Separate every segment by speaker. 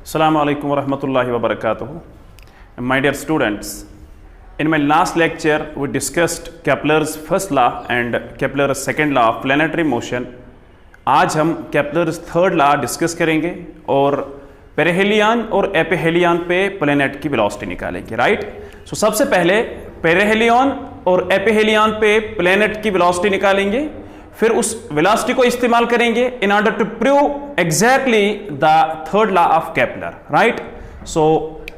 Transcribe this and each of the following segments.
Speaker 1: Assalamu alaikum wa rahmatullahi wa barakatuh. My dear students, in my last lecture we discussed Kepler's first law and Kepler's second law of planetary motion. आज हम Kepler's third law discuss करेंगे और perihelion और aphelion पे planet की velocity निकालेंगे, right. सो सबसे पहले पेरिहेलियन और एपिहेलियन पे प्लैनेट की वेलोसिटी निकालेंगे, फिर उस वेलोसिटी को इस्तेमाल करेंगे in order to prove exactly the third law of Kepler, right. So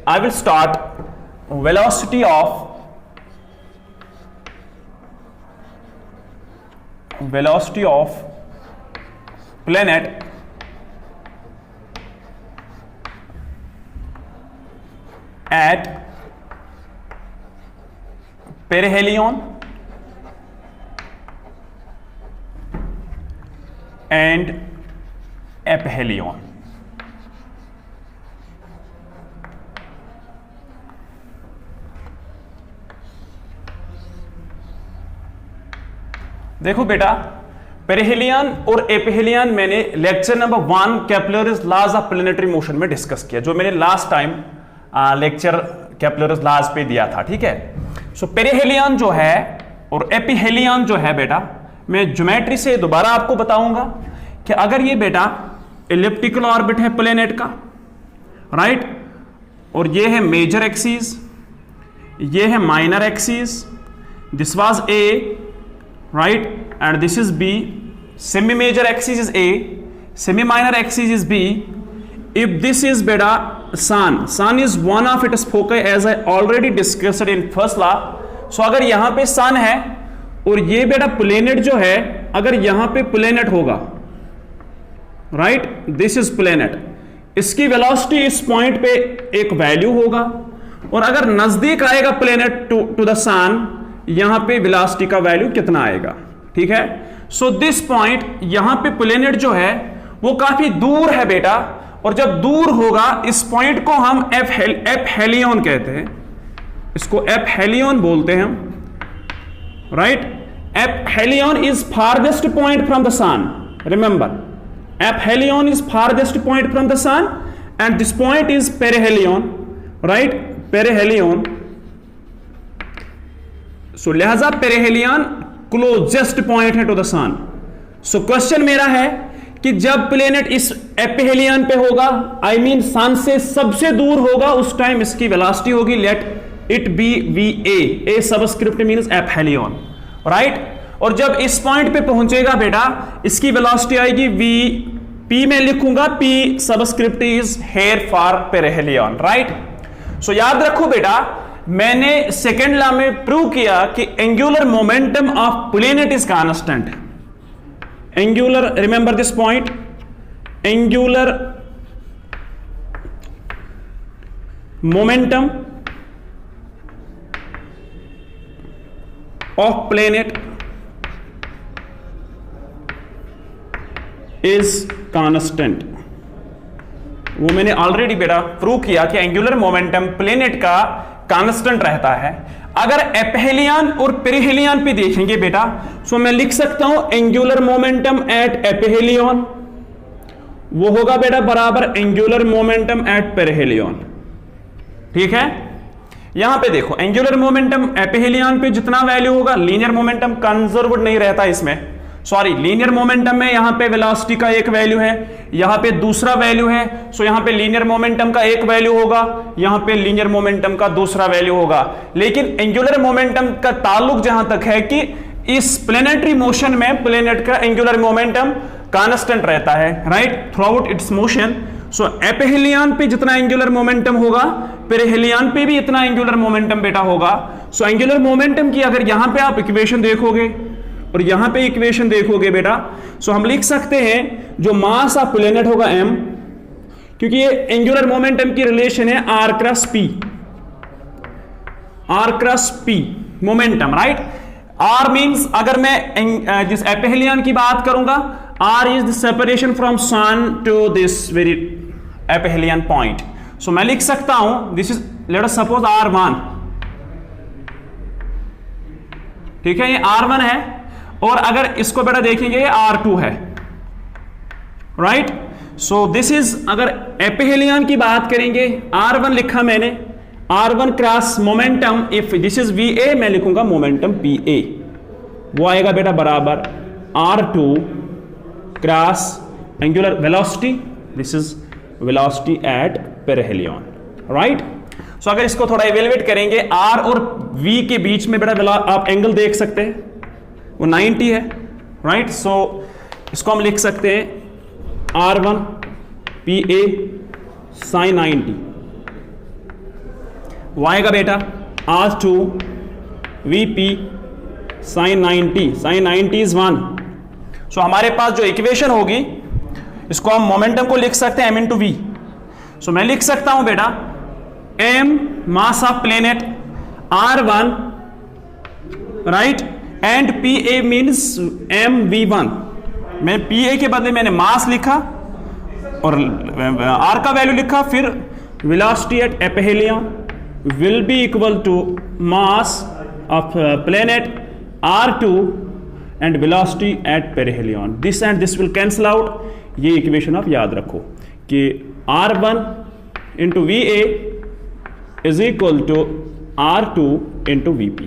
Speaker 1: I will start velocity of planet at perihelion and aphelion. देखो बेटा, पेरिहेलियन और एपिहेलियन मैंने lecture number 1 Kepler's laws of planetary motion में discuss किया, जो मैंने last time lecture Kepler's laws पे दिया था, ठीक है। सो पेरिहेलियन जो है और एपिहेलियन जो है बेटा, मैं ज्योमेट्री से दोबारा आपको बताऊंगा कि अगर ये बेटा एलिप्टिकल ऑर्बिट है प्लैनेट का, राइट, और ये है मेजर एक्सिस, ये है minor axis, this was a, right, and this is B. Semi major axis is A, semi minor axis is B. If this is beta sun is one of its foci as I already discussed in first law. So अगर यहाँ पे sun है और ये बेटा planet जो है, अगर यहाँ पे प्लैनेट होगा, right, this is planet, इसकी वेलोसिटी इस पॉइंट पे एक वैल्यू होगा, और अगर नजदीक आएगा प्लैनेट टू द सन, यहां पे वेलोसिटी का वैल्यू कितना आएगा, ठीक है। सो दिस पॉइंट, यहां पे प्लैनेट जो है वो काफी दूर है बेटा, और जब दूर होगा इस पॉइंट को हम एपहेलियन कहते हैं, इसको एपहेलियन बोलते हैं हम, right. Aphelion is farthest point from the sun, remember, aphelion is farthest point from the sun and this point is perihelion, right, perihelion. So लिहाजा पेरिहेलियन क्लोजेस्ट पॉइंट है to the sun. So question मेरा है कि जब planet इस aphelion पे होगा, I mean सन से सबसे दूर होगा, उस टाइम इसकी वेलोसिटी होगी, let it be V A subscript means aphelion, right. और जब इस पॉइंट पे पहुंचेगा बेटा, इसकी वेलोसिटी आएगी वी पी, में लिखूंगा P subscript is here for perihelion, right. So याद रखो बेटा, मैंने सेकेंड लॉ में प्रूव किया कि angular momentum of planet is constant. Angular, remember this point, angular momentum of planet is constant. वो मैंने ऑलरेडी बेटा प्रूव किया कि एंगुलर मोमेंटम प्लैनेट का कांस्टेंट रहता है। अगर एपिहेलियन और पेरिहेलियन पे देखेंगे बेटा, सो मैं लिख सकता हूं एंगुलर मोमेंटम एट एपिहेलियन, वो होगा बेटा बराबर एंगुलर मोमेंटम एट पेरिहेलियन, ठीक है। यहां पे देखो एंगुलर मोमेंटम एपिहेलियन पे जितना वैल्यू होगा, लीनियर मोमेंटम कंजर्व्ड नहीं रहता इसमें, सॉरी, लीनियर मोमेंटम में यहां पे वेलोसिटी का एक वैल्यू है, यहां पे दूसरा वैल्यू है। सो यहां पे लीनियर मोमेंटम का एक वैल्यू होगा, यहां पे लीनियर मोमेंटम का दूसरा वैल्यू होगा। लेकिन एंगुलर मोमेंटम का ताल्लुक जहां तक है कि इस प्लैनेटरी मोशन में प्लैनेट का एंगुलर मोमेंटम कांस्टेंट रहता है, right, throughout its motion. So aphelion पे जितना एंगुलर मोमेंटम होगा, पेरिहेलियन पे भी इतना एंगुलर मोमेंटम बेटा होगा। सो एंगुलर मोमेंटम की अगर यहां पे आप इक्वेशन देखोगे और यहां पे इक्वेशन देखोगे बेटा, सो हम लिख सकते हैं जो मास ऑफ प्लैनेट होगा m, क्योंकि ये एंगुलर मोमेंटम की रिलेशन है r cross p momentum, right. r means, अगर मैं जिस एपिहेलियन की बात करूंगा, r is the separation from sun to this very aphelion point. So मैं लिख सकता हूं this is, let us suppose r1, ठीक है, ये R1 है, और अगर इसको बेटा देखेंगे ये R2 है, राइट। सो दिस इज, अगर एपिहेलियन की बात करेंगे, R1 लिखा मैंने, R1 cross momentum, if this is VA मैं लिखूंगा मोमेंटम PA, वो आएगा बेटा बराबर R2 cross angular velocity, this is velocity at perihelion, right. So अगर इसको थोड़ा इवेलुएट करेंगे, R और V के बीच में बेटा आप एंगल देख सकते हैं, वो 90 है, राइट। सो इसको हम लिख सकते हैं R1 PA sin 90, वो आएगा बेटा R2 VP sin 90, sin 90 is 1। सो हमारे पास जो इक्वेशन होगी, इसको हम मोमेंटम को लिख सकते हैं m इंटू वी। सो मैं लिख सकता हूं बेटा m mass of planet R1, right, and PA means mv1। मैं PA के बदले मैंने मास लिखा और R का वैल्यू लिखा, फिर velocity at aphelion will be equal to mass of planet R2 and velocity at perihelion, this and this will cancel out. ये इक्वेशन आप याद रखो कि R1 into VA is equal to R2 into VP,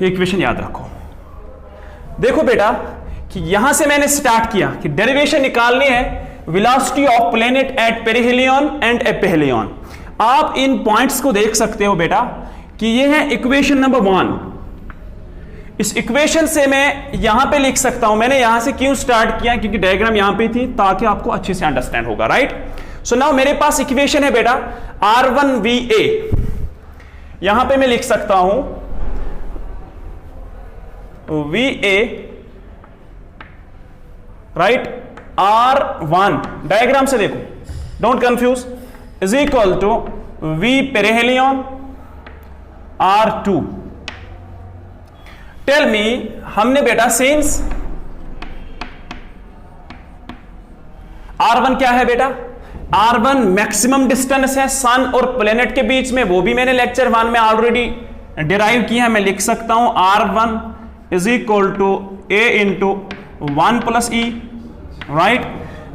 Speaker 1: ये equation याद रखो। देखो बेटा कि यहां से मैंने स्टार्ट किया कि डेरिवेशन निकालनी है velocity of planet at perihelion and aphelion. आप इन पॉइंट्स को देख सकते हो बेटा कि ये है इक्वेशन नंबर 1। इस इक्वेशन से मैं यहां पे लिख सकता हूं, मैंने यहां से क्यों स्टार्ट किया, क्योंकि डायग्राम यहां पे थी ताकि आपको अच्छे से अंडरस्टैंड होगा, राइट। सो नाउ मेरे पास इक्वेशन है बेटा R1 VA, यहां पे मैं लिख सकता हूं VA, राइट, R1, डायग्राम से देखो, don't confuse, is equal to V perihelion R2। Tell me, हमने बेटा सिंस R1 क्या है बेटा, R1 मैक्सिमम डिस्टेंस है सन और प्लेनेट के बीच में, वो भी मैंने लेक्चर 1 में ऑलरेडी डिराइव किया है। मैं लिख सकता हूं R1 is equal to A into 1 plus E, right.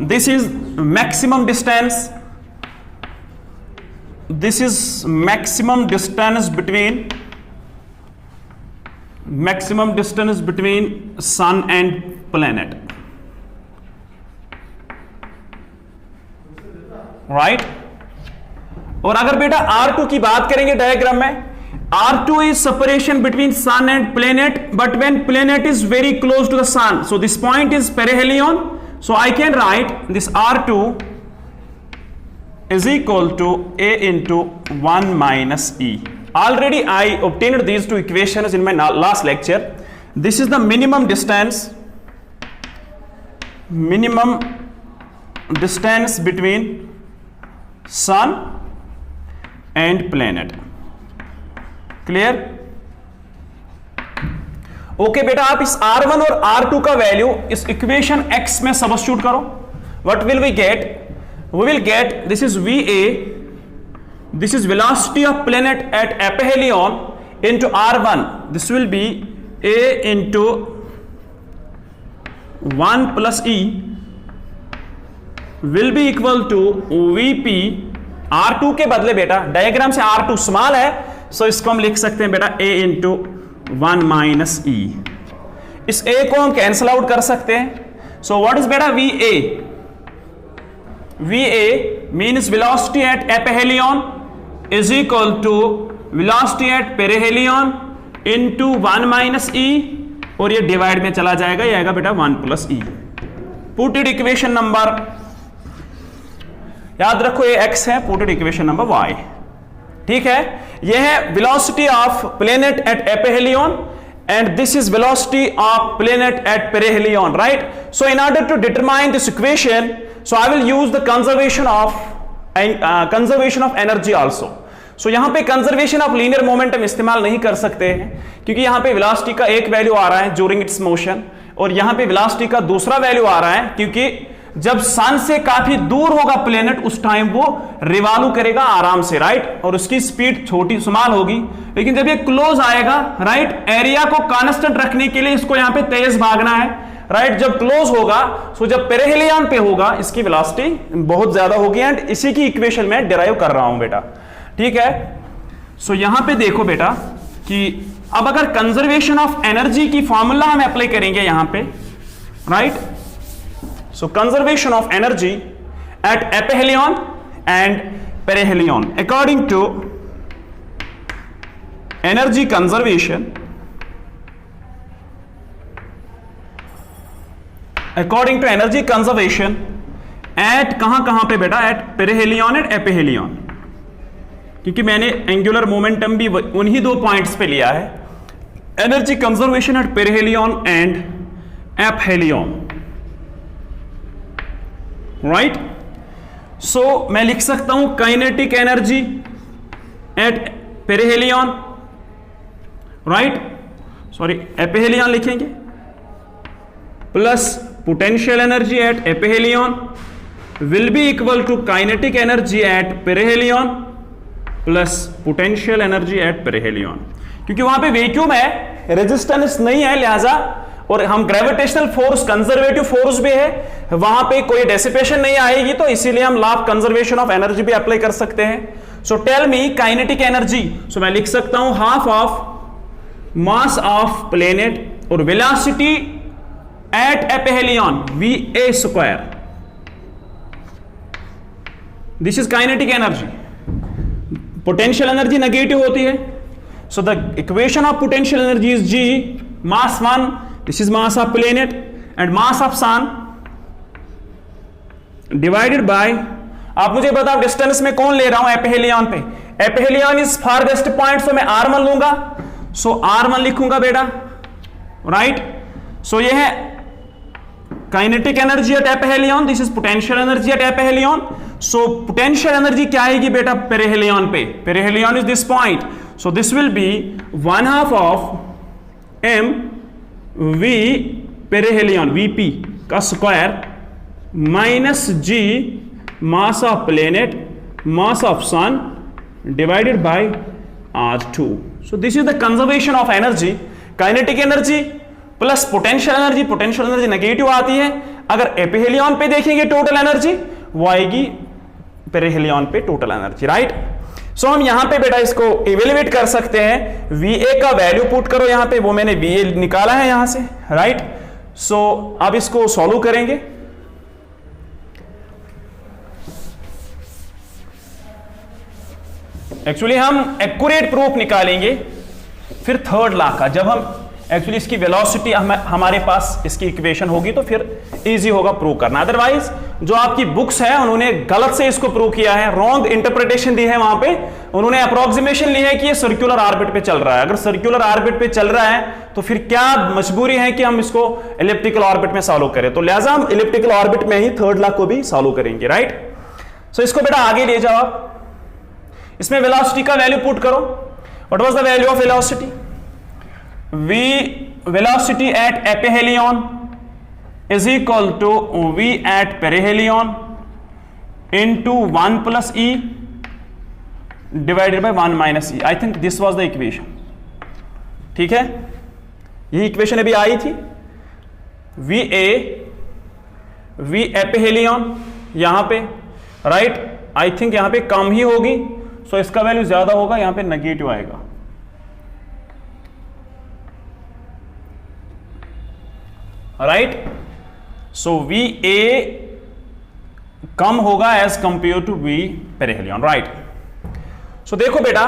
Speaker 1: This is maximum distance, this is maximum distance between sun and planet, right. और अगर बेटा R2 की बात करेंगे डायग्राम में, R2 is separation between sun and planet, but when planet is very close to the sun, so this point is perihelion, so I can write this R2 is equal to A into 1 minus E. Already I obtained these two equations in my last lecture. This is the minimum distance between sun and planet. Clear? Okay बेटा, आप इस R1 और R2 का value इस equation X में substitute करो। What will we get? We will get this is VA, this is velocity of planet at aphelion into R1, this will be A into 1 plus E will be equal to VP। R2 के बदले बेटा diagram से R2 small है, सो इसको हम लिख सकते हैं बेटा A इंटू 1 माइनस E। इस A को हम कैंसल आउट कर सकते हैं। सो व्हाट इज बेटा VA? VA means velocity at aphelion is equal to velocity at perihelion into 1 minus E, और ये डिवाइड में चला जाएगा, ये आएगा बेटा 1 plus E। Put it equation number, याद रखो ये X है, put it equation number Y। ठीक है, यह है velocity of planet at aphelion and this is velocity of planet at perihelion, right. So in order to determine this equation, so I will use the conservation of energy also. So यहां पे conservation of linear momentum इस्तेमाल नहीं कर सकते हैं, क्योंकि यहां पे वेलोसिटी का एक वैल्यू आ रहा है ड्यूरिंग इट्स मोशन, और यहां पे वेलोसिटी का दूसरा वैल्यू आ रहा है, क्योंकि जब सन से काफी दूर होगा प्लेनेट उस टाइम वो रिवॉल्व करेगा आराम से, राइट, और उसकी स्पीड छोटी स्मॉल होगी। लेकिन जब ये क्लोज आएगा, राइट, एरिया को कांस्टेंट रखने के लिए इसको यहां पे तेज भागना है, राइट। जब क्लोज होगा, सो जब पेरिहेलियन पे होगा इसकी वेलोसिटी बहुत ज्यादा होगी, एंड इसी की इक्वेशन में डिराइव कर रहा हूं बेटा, ठीक है। सो यहां पे देखो बेटा कि अब अगर कंजर्वेशन ऑफ एनर्जी की फॉर्मूला हम अप्लाई करेंगे यहां पे, right. So conservation of energy at aphelion and perihelion according to energy conservation, according to energy conservation at कहां पे बेटा, एट पेरिहेलियन एंड एपिहेलियन, क्योंकि मैंने एंगुलर मोमेंटम भी उन्हीं दो पॉइंट्स पे लिया है, energy conservation at perihelion and aphelion, right. So मैं लिख सकता हूं kinetic energy at perihelion, right, sorry aphelion लिखेंगे, plus potential energy at aphelion will be equal to kinetic energy at perihelion plus potential energy at perihelion. क्योंकि वहां पे vacuum है, resistance नहीं है, लिहाजा और हम ग्रेविटेशनल फोर्स कंजर्वेटिव फोर्स भी है, वहां पे कोई डेसिपेशन नहीं आएगी, तो इसीलिए हम law of conservation of energy भी अप्लाई कर सकते हैं। So tell me kinetic energy, so मैं लिख सकता हूं half of mass of planet और velocity at aphelion VA square, this is kinetic energy. Potential energy negative होती है, so the equation of potential energy is G mass 1, this is mass of planet and mass of sun divided by, आप मुझे बताओ distance में कौन ले रहा हूं एपिहेलियन पे, एपिहेलियन इज फारवेस्ट पॉइंट, सो मैं R1 लूंगा, सो R1 लिखूंगा बेटा, राइट। सो ये है kinetic energy at aphelion, this is potential energy at aphelion. So potential energy क्या आएगी बेटा पेरिहेलियन पे, perihelion is this point, so this will be 1/2 of m v perihelion VP का square minus G mass of planet mass of sun divided by R2। So this is the conservation of energy, kinetic energy plus potential energy, potential energy negative आती है, अगर aphelion पे देखेंगे total energy वो आएगी perihelion पे total energy, right. सो हम यहां पे बेटा इसको इवेल्युएट कर सकते हैं, VA का वैल्यू पुट करो यहां पे, वो मैंने VA निकाला है यहां से, राइट। सो अब इसको सॉल्व करेंगे, एक्चुअली हम एक्यूरेट प्रूफ निकालेंगे फिर थर्ड लॉ का, जब हम एक्चुअली इसकी वेलोसिटी हमारे पास इसकी इक्वेशन होगी तो फिर इजी होगा प्रूव करना। अदरवाइज जो आपकी बुक्स है उन्होंने गलत से इसको प्रूव किया है, रॉन्ग इंटरप्रिटेशन दी है, वहां पे उन्होंने अप्रोक्सीमेशन ली है कि ये सर्कुलर ऑर्बिट पे चल रहा है। अगर सर्कुलर ऑर्बिट पे चल रहा है तो फिर क्या मजबूरी है कि हम इसको एलिप्टिकल ऑर्बिट में सॉल्व करें, तो लिहाजा हम एलिप्टिकल ऑर्बिट में ही थर्ड लॉ को भी सॉल्व करेंगे, राइट। सो इसको बेटा आगे ले जाओ आप, इसमें वेलोसिटी का वैल्यू पुट करो, what was the value of velocity, V velocity at epiheलियन is equal to V at perihelion into 1 plus E divided by 1 minus E. I think this was the equation, ठीक है, यही equation अभी आई थी। VA V aphelion यहां पे, right, I think यहां पे कम ही होगी, सो इसका वैल्यू ज्यादा होगा, यहां पे नेगेटिव आएगा, राइट। सो VA कम होगा as compare to V perihelion, right. So देखो बेटा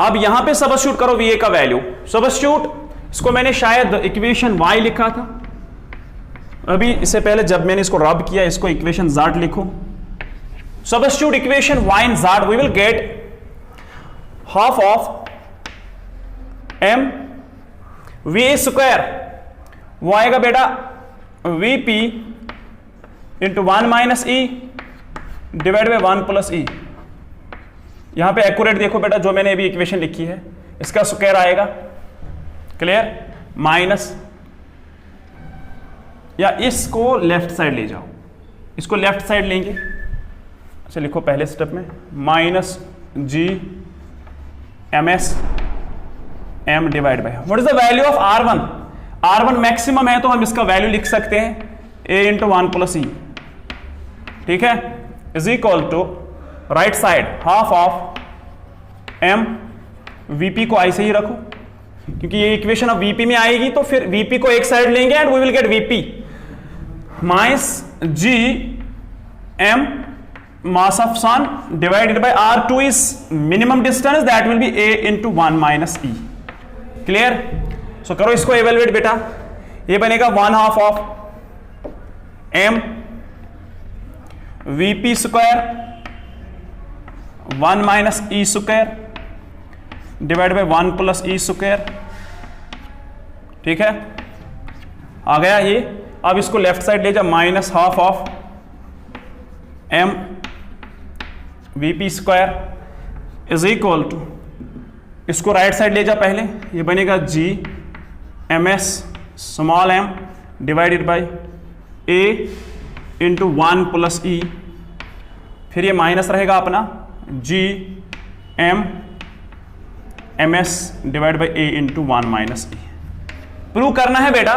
Speaker 1: अब यहां पे सबस्टिट्यूट करो VA का वैल्यू, सबस्टिट्यूट, इसको मैंने शायद इक्वेशन Y लिखा था अभी, इससे पहले जब मैंने इसको रब किया, इसको इक्वेशन Z लिखो, substitute equation Y in Z, we will get half of m VA square, वो आएगा बेटा VP into 1 minus E divide by 1 plus E। यहां पे एक्यूरेट देखो बेटा, जो मैंने अभी इक्वेशन लिखी है इसका स्क्वायर आएगा, क्लियर, माइनस, या इसको लेफ्ट साइड ले जाओ, इसको लेफ्ट साइड लेंगे, अच्छा लिखो पहले स्टेप में minus G MS M divide by, what is the value of R1, R1 maximum है तो हम इसका वैल्यू लिख सकते हैं a इंटू 1 प्लस ई, ठीक है, is equal to right side half of m, vp को ऐसे ही रखो क्योंकि ये इक्वेशन अब vp में आएगी तो फिर vp को एक साइड लेंगे and we will get vp minus g m mass of sun divided by R2 is minimum distance, that will be a into 1 minus e. Clear? सो करो इसको एवेलुएट बेटा, ये बनेगा 1/2 of m vp square 1 minus e square divide by 1 plus e square, ठीक है, आ गया ये। अब इसको लेफ्ट साइड ले जा, minus half of m vp square is equal to, इसको राइट साइड ले जा पहले, ये बनेगा g ms small m divided by a into 1 plus e, फिर ये माइनस रहेगा अपना g m ms divide by a into 1 minus e. Prove करना है बेटा,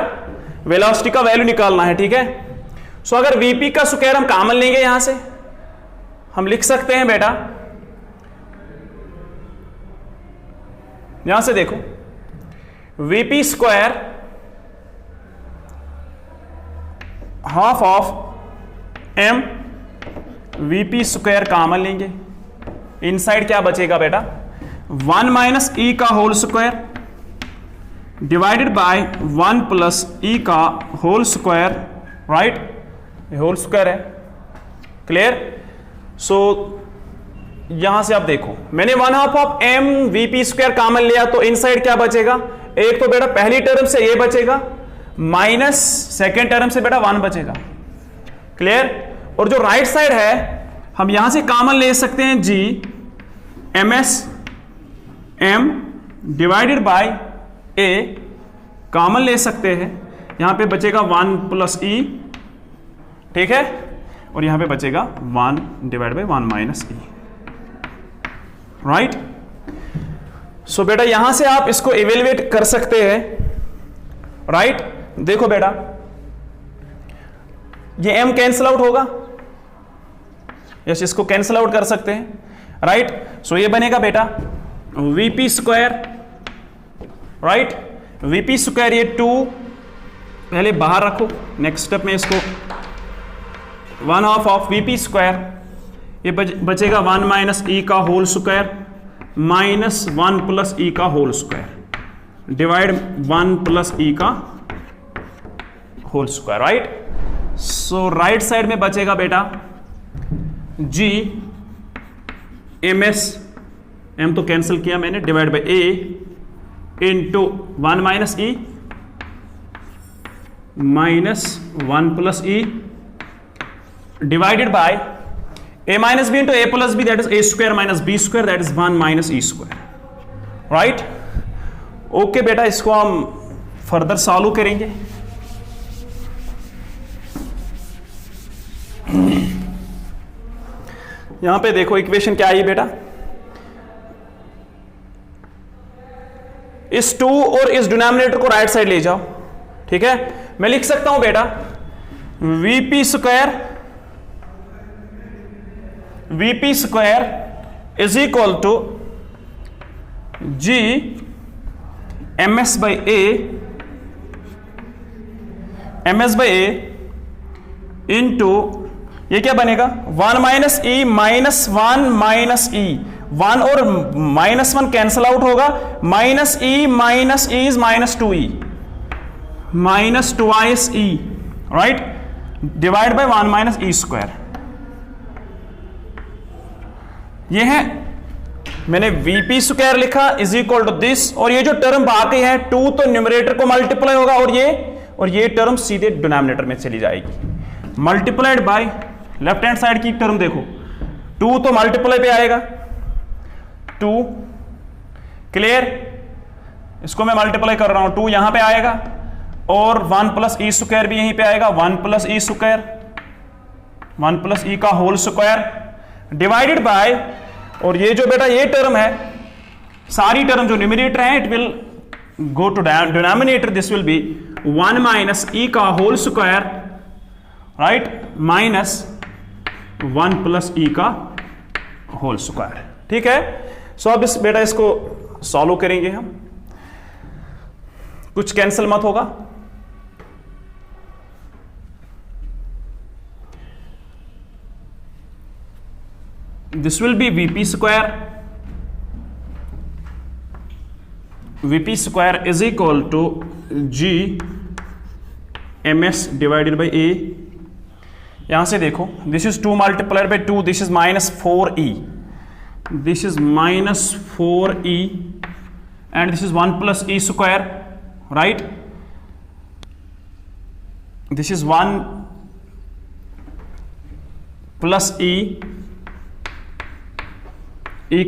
Speaker 1: वेलोसिटी का वैल्यू निकालना है, ठीक है। सो अगर vp का स्क्वायर हम कॉमन लेंगे यहां से, हम लिख सकते हैं बेटा, यहां से देखो vp square half of m vp square common लेंगे, इनसाइड क्या बचेगा बेटा 1 माइनस ई का whole square divided by 1 plus e का होल स्क्वायर, राइट, ये होल स्क्वायर है, क्लियर। सो यहां से आप देखो मैंने 1/2 of m vp square common लिया तो इनसाइड क्या बचेगा, एक तो बेटा पहली टर्म से ये बचेगा माइनस सेकेंड टर्म से बेटा 1 बचेगा, क्लियर। और जो राइट साइड है हम यहां से कॉमन ले सकते हैं g ms m divided by a common ले सकते हैं, यहां पे बचेगा 1 प्लस e, ठीक है, और यहां पे बचेगा 1 divide by 1 minus e, right. So बेटा यहां से आप इसको इवेलुएट कर सकते हैं, राइट। देखो बेटा ये m कैंसिल आउट होगा, यस, इसको कैंसिल आउट कर सकते हैं, राइट। सो ये बनेगा बेटा vp square, right, vp square ये 2 पहले बाहर रखो, नेक्स्ट स्टेप में इसको 1/2 ऑफ vp स्क्वायर, ये बचेगा 1 माइनस ई का whole square minus 1 plus e का whole square divide 1 plus e का whole square, right. So right side में बचेगा बेटा g ms, m तो कैंसिल किया मैंने, divide by a into 1 minus e minus 1 plus e divided by a minus b into a plus b, that is a square minus b square, that is 1 minus e square, right. Okay बेटा, इसको हम further solve करेंगे। यहां पे देखो equation क्या आई बेटा, इस 2 और इस डिनोमिनेटर को राइट साइड ले जाओ, ठीक है। मैं लिख सकता हूं बेटा vp square is equal to g ms by a into ये क्या बनेगा 1 minus e minus 1 minus e, 1 और -1 कैंसल आउट होगा, minus e is minus 2e minus 2is e, right, divide by 1 minus e square. ये है मैंने vp square लिखा is equal to this, और ये जो टर्म बाकी है 2 तो न्यूमरेटर को मल्टीप्लाई होगा और ये टर्म सीधे डिनोमिनेटर में चली जाएगी, multiplied by left hand side की टर्म देखो 2 तो मल्टीप्लाई पे आएगा 2, क्लियर। इसको मैं मल्टीप्लाई कर रहा हूं, 2 यहां पे आएगा और 1 प्लस ई स्क्वायर भी यहीं पे आएगा, 1 plus e square 1 plus e का होल स्क्वायर डिवाइडेड बाय, और ये जो बेटा ये टर्म है, सारी टर्म जो न्यूमरेटर है it will go to denominator, this will be 1 minus e का whole square, right, minus 1 plus e का whole square. ठीक है. सो अब इस बेटा इसको सॉल्व करेंगे हम. कुछ कैंसिल मत होगा. This will be Vp square. Vp square is equal to G ms divided by A. यहां से देखो, this is 2 multiplied by 2, this is minus 4e. This is minus 4e and this is 1 plus e square, right? This is 1 plus e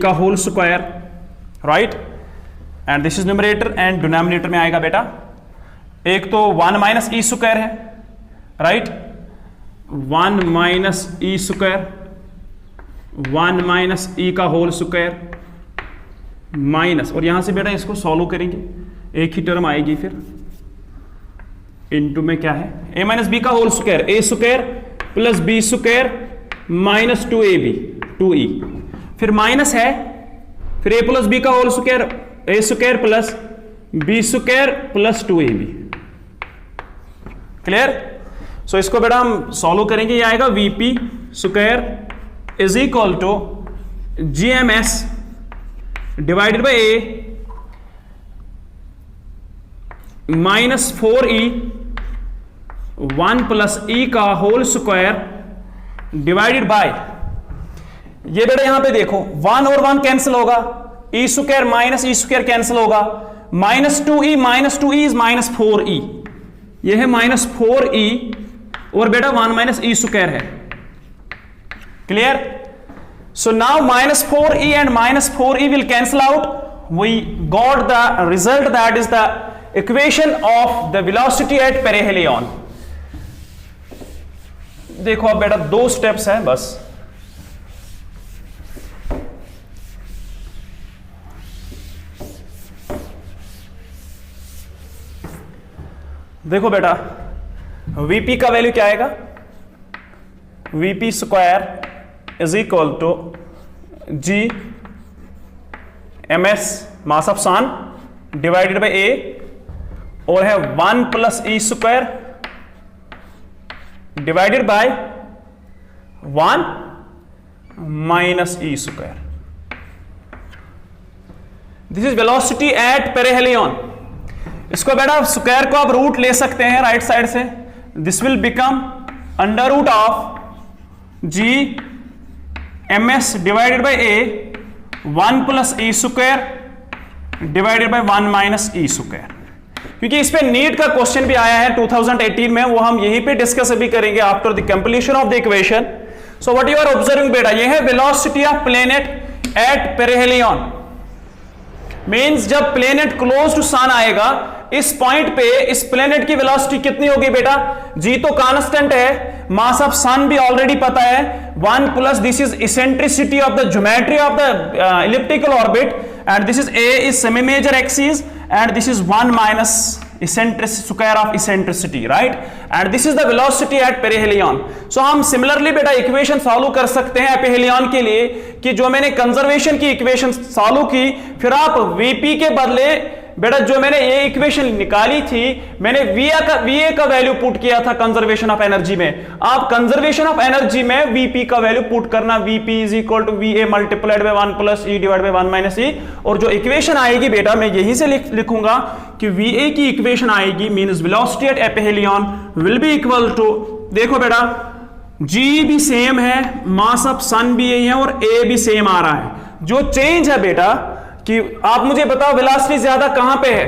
Speaker 1: का whole square, right? And this is numerator and denominator में आएगा बेटा. एक तो 1 minus e square है, right? 1 minus e square, 1 minus e का whole square minus, और यहां से बेटा इसको सॉल्व करेंगे, एक ही टर्म आएगी फिर, इनटू में क्या है, a माइनस बी का whole square, a square plus b square minus 2ab 2e, फिर माइनस है, फिर a प्लस b का whole square, a square plus b square plus 2ab. Clear? So इसको बेटा हम सॉल्व करेंगे. ये आएगा vp square is equal to gms divided by a minus 4e 1 plus e का होल स्क्वायर डिवाइडेड बाय, ये बेटा यहां पे देखो 1 और 1 कैंसिल होगा, e square minus e square cancel होगा, minus 2e is minus 4e, ये है माइनस 4e और बेटा 1 माइनस e स्क्वायर है. Clear? So now minus 4e and minus 4e will cancel out. We got the result, that is the equation of the velocity at perihelion. देखो अब बेटा 2 steps हैं बस. देखो बेटा Vp का वैल्यू क्या आएगा, Vp square is equal to G ms mass of sun divided by A, और है 1 plus e square divided by 1 minus e square. This is velocity at perihelion. इसको बेटा स्क्वायर को आप रूट ले सकते हैं राइट साइड से. This will become under root of G ms divided by A 1 plus e square divided by 1 minus e square. क्योंकि इस पे नीट का क्वेश्चन भी आया है 2018 में, वो हम यहीं पे डिस्कस अभी करेंगे after the completion of the equation. So what you are observing बेटा, ये है velocity of planet at perihelion. Means जब प्लेनेट क्लोज टू सन आएगा, इस पॉइंट पे इस प्लेनेट की वेलोसिटी कितनी होगी बेटा, जी तो कांस्टेंट है, मास ऑफ सन भी ऑलरेडी पता है 1 plus this is eccentricity of the geometry of the elliptical orbit, and this is a is semi major axis and this is 1 minus square of eccentricity, right? And this is the velocity at perihelion. So हम similarly बेटा equation solve कर सकते हैं aphelion के लिए, कि जो मैंने कंजर्वेशन की इक्वेशन सॉल्व की, फिर आप Vp के बदले बेटा जो मैंने ये इक्वेशन निकाली थी, मैंने Va का वैल्यू पुट किया था कंजर्वेशन ऑफ एनर्जी में. आप कंजर्वेशन ऑफ एनर्जी में Vp का वैल्यू पुट करना, Vp is equal to Va multiplied by 1 plus e divide by 1 minus e, और जो इक्वेशन आएगी बेटा मैं यहीं से लिखूंगा कि Va की इक्वेशन आएगी means velocity at aphelion will be equal to, देखो बेटा G भी सेम है, मास ऑफ सन भी यही है, और A भी सेम आ रहा है. जो चेंज है बेटा कि आप मुझे बताओ वेलोसिटी ज्यादा कहां पे है,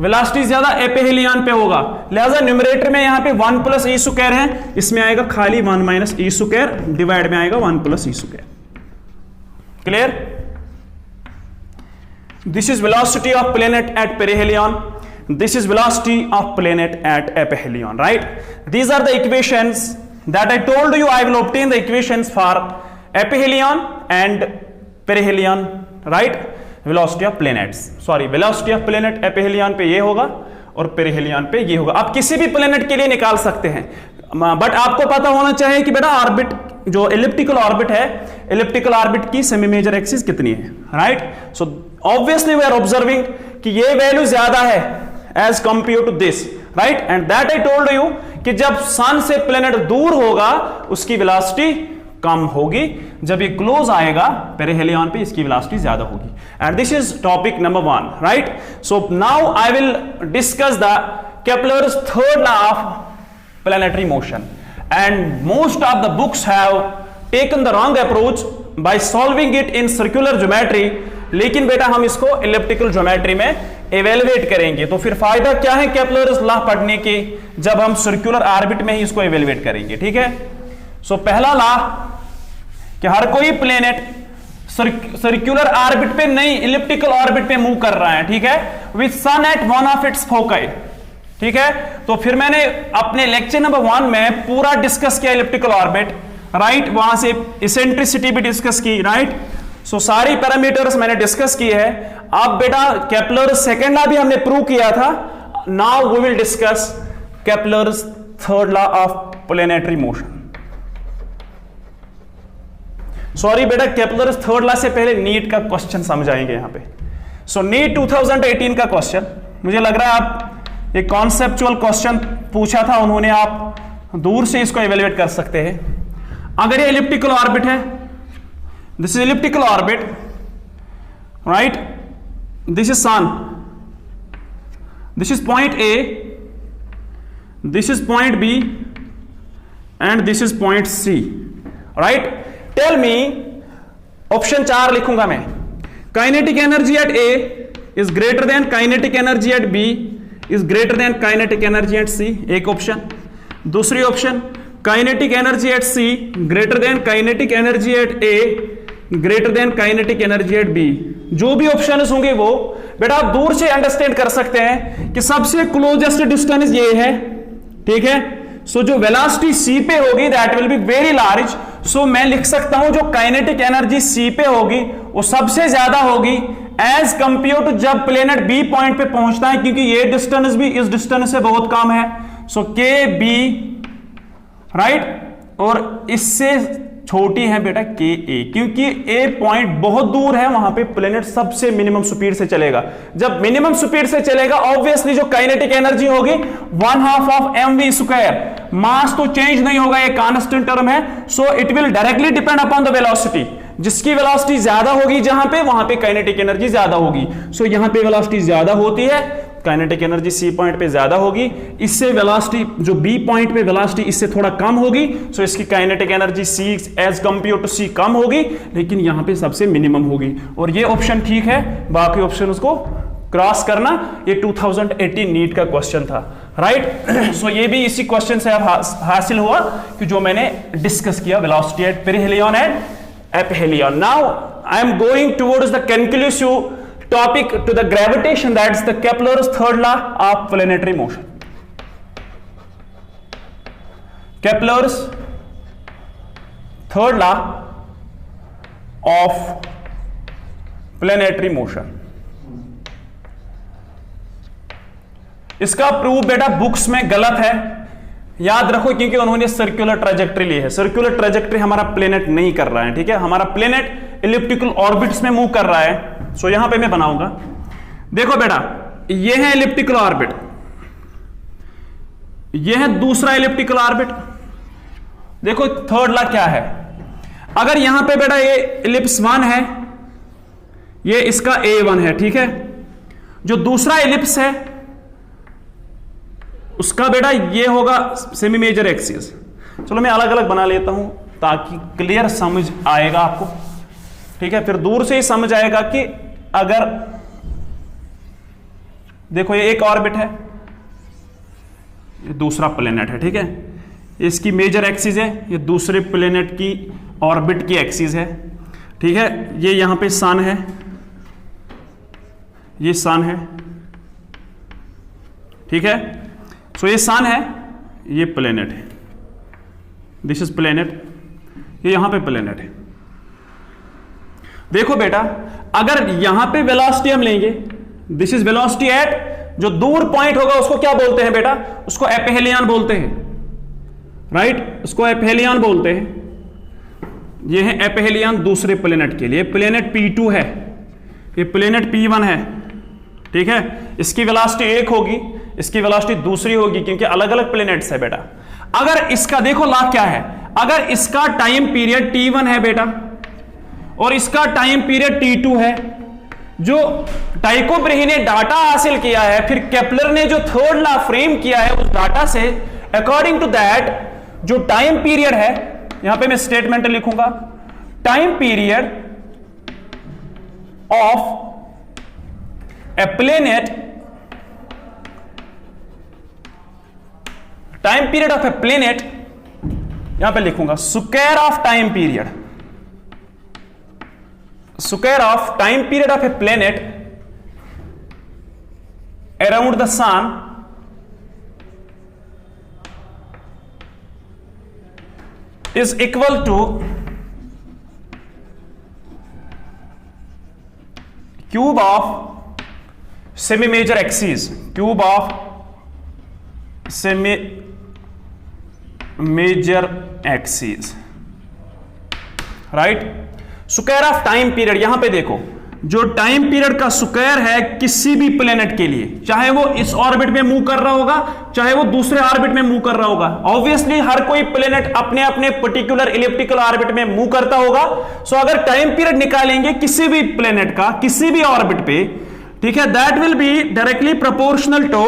Speaker 1: वेलोसिटी ज्यादा एपिहेलियन पे होगा, लिहाजा न्यूमरेटर में यहां पे 1 प्लस e स्क्वायर है, इसमें आएगा खाली 1 माइनस e स्क्वायर, डिवाइड में आएगा 1 plus e square. Clear? This is velocity of planet at perihelion, this is velocity of planet at aphelion, right? These are the equations that I told you. I will obtain the equations for aphelion and perihelion, right? Velocity of planets, sorry velocity of planet aphelion पे ये होगा और perihelion पे ये होगा। आप किसी भी प्लेनेट के लिए निकाल सकते हैं, बट आपको पता होना चाहिए कि बेटा ऑर्बिट जो एलिप्टिकल ऑर्बिट है, एलिप्टिकल ऑर्बिट की सेमी मेजर एक्सिस कितनी है, right. So obviously we are observing कि ये वैल्यू ज्यादा है as compare to this, right. And that I told you कि जब सन से प्लेनेट दूर होगा उसकी वेलोसिटी कम होगी, जब ये क्लोज आएगा पेरिहेलियन पे इसकी वेलोसिटी ज्यादा होगी। And this is topic number 1, right. So now I will discuss the Kepler's third law of planetary motion, and most of the books have taken the wrong approach by solving it in circular geometry, लेकिन बेटा हम इसको elliptical geometry में evaluate करेंगे। तो फिर फायदा क्या है केप्लर्स लॉ पढ़ने के, जब हम circular orbit में ही इसको evaluate करेंगे, ठीक है। सो पहला लॉ कि हर कोई प्लेनेट सर्कुलर ऑर्बिट पे नहीं, इलिप्टिकल ऑर्बिट पे मूव कर रहा है, ठीक है, with sun at one of its foci, ठीक है। तो फिर मैंने अपने लेक्चर नंबर 1 में पूरा डिस्कस किया इलिप्टिकल ऑर्बिट, राइट, वहां से इसेंट्रिसिटी भी डिस्कस की, राइट। सो सारी पैरामीटर्स मैंने डिस्कस की है। अब बेटा केप्लर्स सेकंड लॉ भी हमने प्रूव किया था, now we will discuss Kepler's third law of planetary motion. Sorry बेटा, केप्लर्स थर्ड लॉ से पहले नीट का क्वेश्चन समझाएंगे यहां पे। सो नीट 2018 का क्वेश्चन, मुझे लग रहा है आप एक कॉन्सेप्चुअल क्वेश्चन पूछा था उन्होंने, आप दूर से इसको इवेल्युएट कर सकते हैं। अगर ये इलिप्टिकल ऑर्बिट है, this is elliptical orbit, right, this is sun, this is point A, this is point B and this is point C, right. Tell me, option 4 लिखूंगा मैं, kinetic energy at A is greater than kinetic energy at B is greater than kinetic energy at C, एक option. दूसरी option, kinetic energy at C greater than kinetic energy at A greater than kinetic energy at B. जो भी option होंगे वो बेटा आप दूर से अंडरस्टैंड कर सकते हैं कि सबसे क्लोजेस्ट डिस्टेंस ये है, ठीक है। सो जो वेलोसिटी सी पे होगी that will be very large, so मैं लिख सकता हूं जो काइनेटिक एनर्जी सी पे होगी वो सबसे ज्यादा होगी एज कंपेयर टू जब प्लेनेट बी पॉइंट पे पहुंचता है, क्योंकि ये डिस्टेंस भी इस डिस्टेंस से बहुत कम है। सो के बी, राइट, और इससे छोटी है बेटा के ए, क्योंकि ए पॉइंट बहुत दूर है, वहां पे प्लेनेट सबसे मिनिमम स्पीड से चलेगा। जब मिनिमम स्पीड से चलेगा ऑब्वियसली जो काइनेटिक एनर्जी होगी 1/2 ऑफ mv², मास तो चेंज नहीं होगा, ये कांस्टेंट टर्म है। So it will directly depend upon the velocity, जिसकी वेलोसिटी ज्यादा होगी जहां पे, वहां पे काइनेटिक एनर्जी ज्यादा होगी। सो यहां पे वेलोसिटी ज्यादा होती है, काइनेटिक एनर्जी सी पॉइंट पे ज्यादा होगी, इससे वेलोसिटी जो बी पॉइंट पे वेलोसिटी इससे थोड़ा कम होगी, सो इसकी kinetic energy C as compare to C कम होगी, लेकिन यहां पे सबसे मिनिमम होगी। और ये ऑप्शन ठीक है, बाकी ऑप्शन उसको क्रॉस करना, ये 2018 नीट का क्वेश्चन था, राइट। सो ये भी इसी क्वेश्चन से अब हासिल हुआ कि जो मैंने डिस्कस किया, velocity at perihelion and aphelion. Now I am going towards the conclusive topic to the gravitation, that's the Kepler's third law of planetary motion. Kepler's third law of planetary motion. इसका proof बेटा books में गलत है, याद रखो, क्योंकि उन्होंने circular trajectory ली है। सर्कुलर ट्रेजेक्ट्री हमारा प्लेनेट नहीं कर रहा है, ठीक है, हमारा प्लेनेट इलिप्टिकल ऑर्बिट्स में मूव कर रहा है। सो यहां पे मैं बनाऊंगा, देखो बेटा, ये है इलिप्टिकल ऑर्बिट, ये है दूसरा इलिप्टिकल ऑर्बिट। देखो थर्ड लॉ क्या है, अगर यहां पे बेटा ये इलिप्स 1 है, ये इसका A1 है, ठीक है, जो दूसरा इलिप्स है उसका बेटा ये होगा सेमी मेजर एक्सिस। चलो मैं अलग अलग बना लेता हूं ताकि क्लियर समझ आएगा आपको, ठीक है, फिर दूर से ही समझ आएगा कि अगर देखो ये एक ऑर्बिट है, ये दूसरा प्लेनेट है, ठीक है, इसकी मेजर एक्सिस है, ये दूसरे प्लेनेट की ऑर्बिट की एक्सिस है, ठीक है, ये यहां पे सन है, ये सन है, ठीक है। सो ये सन है, ये प्लेनेट है, दिस इज प्लेनेट, ये यहां पे प्लेनेट है। देखो बेटा, अगर यहां पे वेलोसिटी हम लेंगे, दिस इज वेलोसिटी एट, जो दूर पॉइंट होगा उसको क्या बोलते हैं बेटा, उसको एपेहेलियन बोलते हैं, राइट, उसको एपेहेलियन बोलते हैं। ये है एपेहेलियन दूसरे प्लेनेट के लिए। प्लेनेट P2 है, ये प्लेनेट P1 है, ठीक है। इसकी वेलोसिटी एक होगी, इसकी वेलोसिटी दूसरी होगी, क्योंकि अलग अलग प्लेनेट्स है बेटा। अगर इसका देखो ला क्या है, अगर इसका टाइम पीरियड T1 है बेटा और इसका टाइम पीरियड T2 है, जो टाइको ब्रेही ने डाटा हासिल किया है, फिर केपलर ने जो थर्ड लॉ फ्रेम किया है, उस डाटा से अकॉर्डिंग टू दैट जो टाइम पीरियड है, यहां पे मैं स्टेटमेंट लिखूंगा, time period of a planet, time period of a planet, यहां पे लिखूंगा square of time period, square of time period of a planet around the sun is equal to cube of semi major axis, cube of semi major axis, right. Square of time period, यहां पे देखो जो time period का square है किसी भी planet के लिए, चाहे वो इस ऑर्बिट में मूव कर रहा होगा, चाहे वो दूसरे ऑर्बिट में मूव कर रहा होगा, ऑब्वियसली हर कोई प्लेनेट अपने अपने पर्टिकुलर इलिप्टिकल ऑर्बिट में मूव करता होगा। सो अगर टाइम पीरियड निकालेंगे किसी भी प्लेनेट का किसी भी ऑर्बिट पे, ठीक है, that will be directly proportional to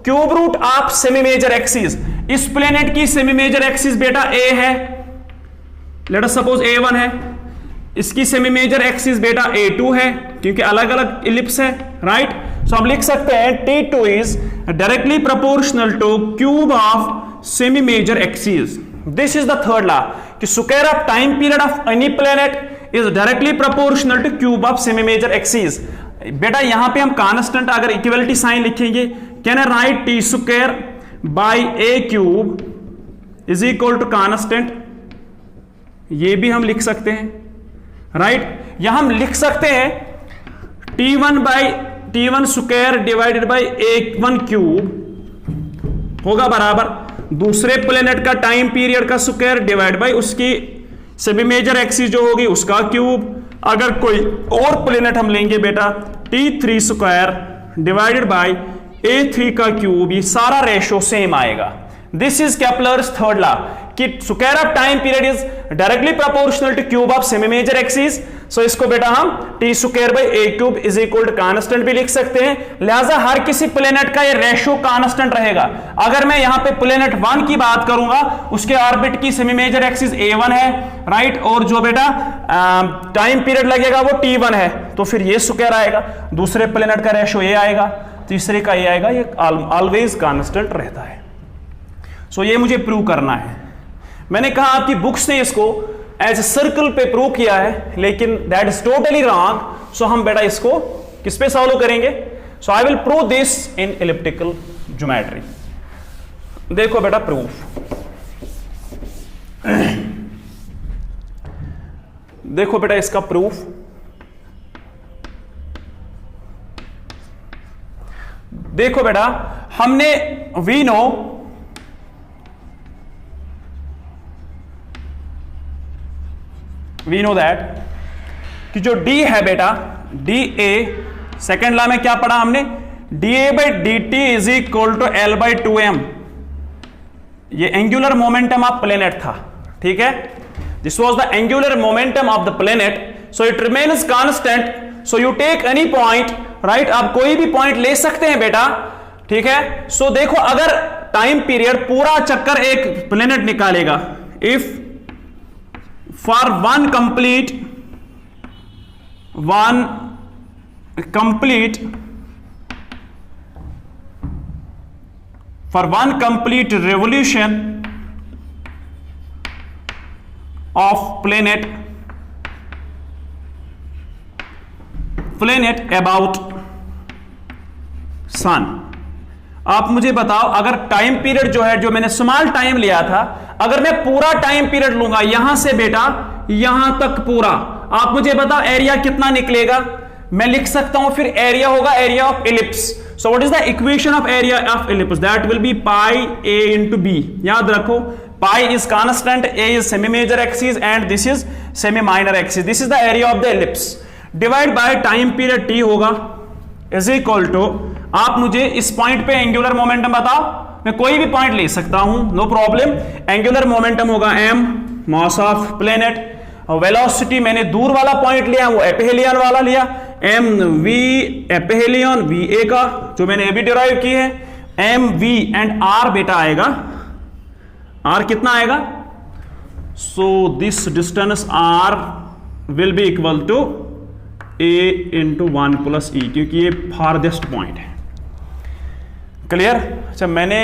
Speaker 1: cube root of semi major axis. इस प्लेनेट की सेमी मेजर एक्सिस बेटा ए है, लेट अस सपोज A1 है, इसकी सेमी मेजर एक्सिस बेटा A2 है, क्योंकि अलग अलग इलिप्स है, राइट। सो हम लिख सकते हैं T2 is directly proportional to cube of semi major axis. This is the third law कि square of time period of any planet is directly proportional to cube of semi major axis. बेटा यहां पे हम constant अगर equality sign लिखेंगे, can I write T square by A cube is equal to constant, ये भी हम लिख सकते हैं, राइट। यहां हम लिख सकते हैं T1 square divided by A1 cube होगा बराबर दूसरे प्लेनेट का टाइम पीरियड का स्क्वायर डिवाइड बाई उसकी सेमी मेजर एक्सिस जो होगी उसका क्यूब। अगर कोई और प्लेनेट हम लेंगे बेटा T3 square divided by A3 का क्यूब, ये सारा रेशो सेम आएगा। This is Kepler's third law कि square of time period is directly proportional to cube of semi major axis. So इसको बेटा हम T square by A cube is equal to constant भी लिख सकते हैं। लिहाजा हर किसी प्लेनेट का ये रेशो कांस्टेंट रहेगा। अगर मैं यहां पे प्लेनेट 1 की बात करूंगा, उसके ऑर्बिट की सेमी मेजर एक्सिस A1 है, राइट, और जो बेटा टाइम पीरियड लगेगा वो T1 है, तो फिर ये स्क्वायर आएगा, दूसरे प्लेनेट का रेशो ये आएगा, तीसरे का ये आएगा, ये ऑलवेज कांस्टेंट रहता है। सो ये मुझे प्रूव करना है। मैंने कहा आपकी बुक्स ने इसको एज ए सर्कल पे प्रूव किया है, लेकिन that is totally wrong. So हम बेटा इसको किस पे सॉल्व करेंगे? So I will prove this in elliptical geometry. देखो बेटा प्रूफ, देखो बेटा इसका प्रूफ। देखो बेटा हमने वी नो दैट कि जो D है बेटा डी ए, सेकेंड लॉ में क्या पढ़ा हमने, dA by dt is equal to L by 2m। ये एंगुलर मोमेंटम ऑफ प्लेनेट था, ठीक है, this was the angular momentum of the planet. So it remains constant. So you take any point, right, आप कोई भी point ले सकते हैं बेटा, ठीक है। सो देखो अगर टाइम पीरियड पूरा चक्कर एक प्लेनेट निकालेगा, if for one complete revolution of planet about sun। आप मुझे बताओ अगर टाइम पीरियड जो है, जो मैंने स्मॉल टाइम लिया था, अगर मैं पूरा टाइम पीरियड लूंगा यहां से बेटा यहां तक पूरा, आप मुझे बताओ एरिया कितना निकलेगा। मैं लिख सकता हूं फिर एरिया होगा area of ellipse. So what is the equation of area of ellipse? That will be pi a into b. याद रखो pi is constant, a is semi major axis and this is semi minor axis. This is the area of the ellipse divide by time period t होगा is equal to, आप मुझे इस point पे angular momentum बताओ। मैं कोई भी point ले सकता हूं, नो प्रॉब्लम। एंगुलर मोमेंटम होगा m, mass of planet. Velocity मैंने दूर वाला पॉइंट लिया, वो एपिहेलियन वाला लिया, m v aphelion v a का जो मैंने अभी डिराइव की है, एम वी एंड आर बेटा आएगा, आर कितना आएगा? So this distance r will be equal to a into 1 plus e, क्योंकि ये फारदेस्ट पॉइंट है। क्लियर? अच्छा मैंने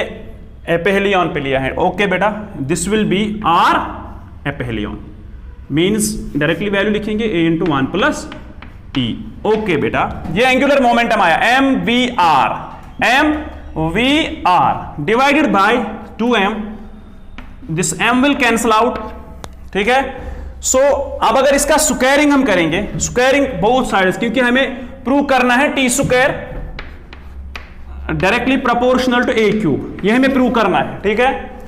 Speaker 1: एपिहेलियन पे लिया है, ओके बेटा, this will be r aphelion means directly value लिखेंगे a into 1 plus e. Okay बेटा, ये एंगुलर मोमेंटम आया m v r divided by 2m, this m will cancel out, ठीक है। सो अब अगर इसका स्क्वायरिंग हम करेंगे, स्क्वायरिंग बोथ साइड्स, क्योंकि हमें प्रूव करना है t square directly proportional to a cube, ये हमें प्रूव करना है, ठीक है।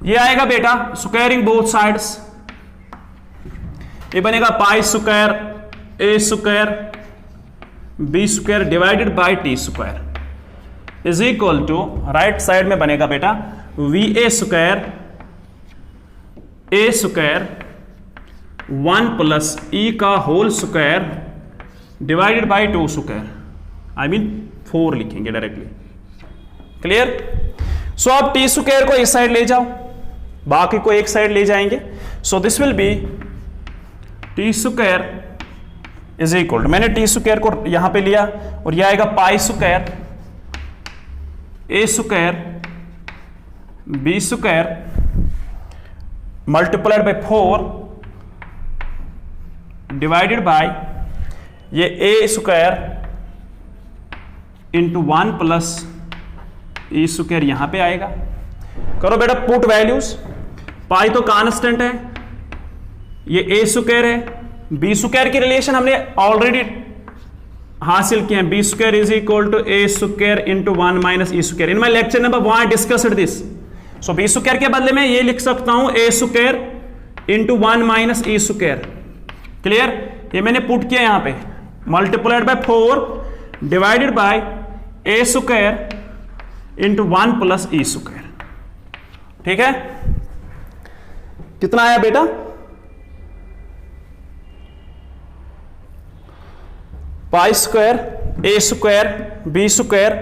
Speaker 1: ये आएगा बेटा स्क्वायरिंग बोथ साइड्स, ये बनेगा pi square a square b square divided by t square is equal to, right side में बनेगा बेटा v a square 1 plus e का whole square divided by 2 square, I mean 4 लिखेंगे डायरेक्टली। क्लियर? सो आप T square को इस side ले जाओ, बाकी को एक साइड ले जाएंगे। So this will be t square is equal to, मैंने टी स्क्वायर को यहां पे लिया और यह आएगा pi square a square b square multiplied by 4 divided by ये a square into 1 plus e square यहां पे आएगा। करो बेटा पुट वैल्यूज, पाई तो कांस्टेंट है, ये ए स्क्वायर है, बी स्क्वायर की रिलेशन हमने ऑलरेडी हासिल किए हैं, b square is equal to a square into 1 minus e square. In my lecture number 1 I discussed this. So b square के बदले में ये लिख सकता हूं a square into 1 minus e square. Clear? ये मैंने पुट किया यहां पे, multiplied by 4 divided by a square into 1 plus e square, ठीक है। कितना आया बेटा? Pi square a square b square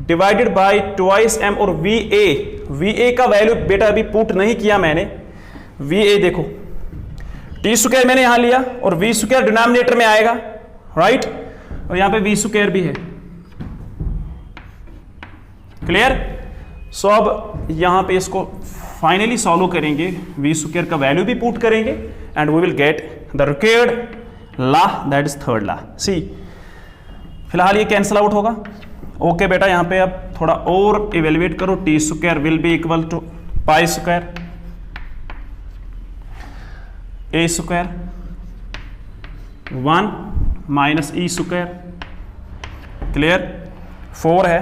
Speaker 1: divided by twice m और वी ए का वैल्यू बेटा अभी पुट नहीं किया मैंने। वी ए देखो टी स्क्वायर मैंने यहां लिया और वी स्क्वायर डिनोमिनेटर में आएगा, राइट, और यहां पे वी स्क्वायर भी है। क्लियर? सो अब यहां पे इसको फाइनली सॉल्व करेंगे, वी स्क्वायर का वैल्यू भी पुट करेंगे and we will get the required law, that is third law. See फिलहाल ये कैंसल आउट होगा। ओके बेटा, यहां पे अब थोड़ा और इवेल्युएट करो, t square will be equal to pi square a square 1 minus e square, clear, 4 है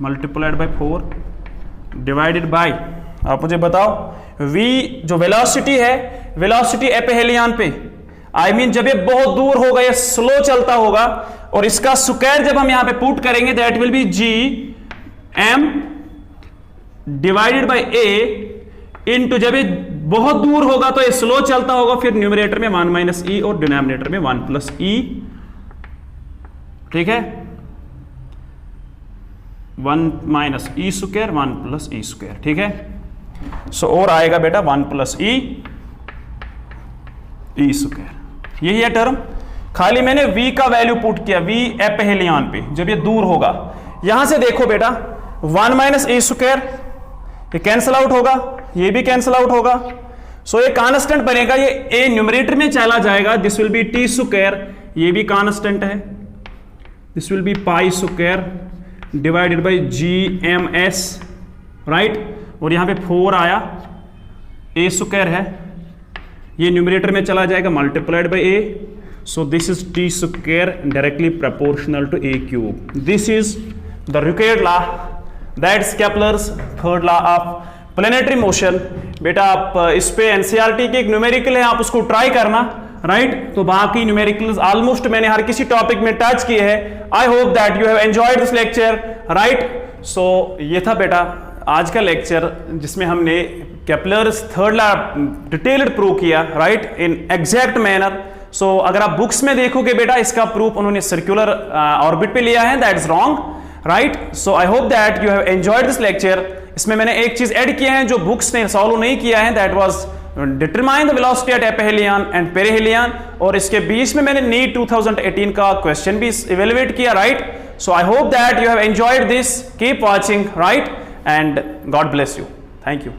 Speaker 1: मल्टीप्लाइड बाय 4 डिवाइडेड बाय, आप मुझे बताओ v जो वेलोसिटी है, वेलोसिटी एपिहेलियन पे, आई मीन जब ये बहुत दूर होगा, ये स्लो चलता होगा, और इसका स्क्वायर जब हम यहां पे पुट करेंगे that will be G m divided by a into, जब ये बहुत दूर होगा तो ये स्लो चलता होगा, फिर न्यूमरेटर में 1 माइनस ई और डिनोमिनेटर में 1 प्लस ई, ठीक है, 1 minus e square 1 plus e square, ठीक है। सो और आएगा बेटा 1 प्लस ई स्क्वायर, यही है टर्म। खाली मैंने v का वैल्यू पुट किया, v एपिहेलियन पे जब ये दूर होगा। यहां से देखो बेटा 1 माइनस ए स्क्वायर ये कैंसल आउट होगा, ये भी कैंसल आउट होगा, सो ये कांस्टेंट बनेगा, ये a न्यूमरेटर में चला जाएगा, this will be t square, ये भी कांस्टेंट है, this will be pi square divided by G m s, right, और यहां पे 4 आया, ए स्क्वायर है ये न्यूमरेटर में चला जाएगा, multiplied by a, so this is t square directly proportional to a cube. This is the required law, that's Kepler's third law of planetary motion. बेटा आप इस पे एनसीईआरटी के एक न्यूमेरिकल है, आप उसको ट्राई करना, राइट. तो बाकी न्यूमेरिकल्स ऑलमोस्ट मैंने हर किसी टॉपिक में टच किए हैं. I hope that you have enjoyed this lecture, right. So ये था बेटा आज का लेक्चर जिसमें हमने Kepler's third law detailed prove किया, right, in exact manner. So अगर आप बुक्स में देखोगे बेटा इसका प्रूफ उन्होंने सर्कुलर ऑर्बिट पे लिया है, that is wrong, right. So I hope that you have enjoyed this lecture. इसमें मैंने एक चीज ऐड किया है जो बुक्स ने सॉल्व नहीं किया है, that was determine the velocity at aphelion and perihelion, और इसके बीच में मैंने नीट 2018 का क्वेश्चन भी इवेलुएट किया, right. So I hope that you have enjoyed this. Keep watching, right, and God bless you. Thank you.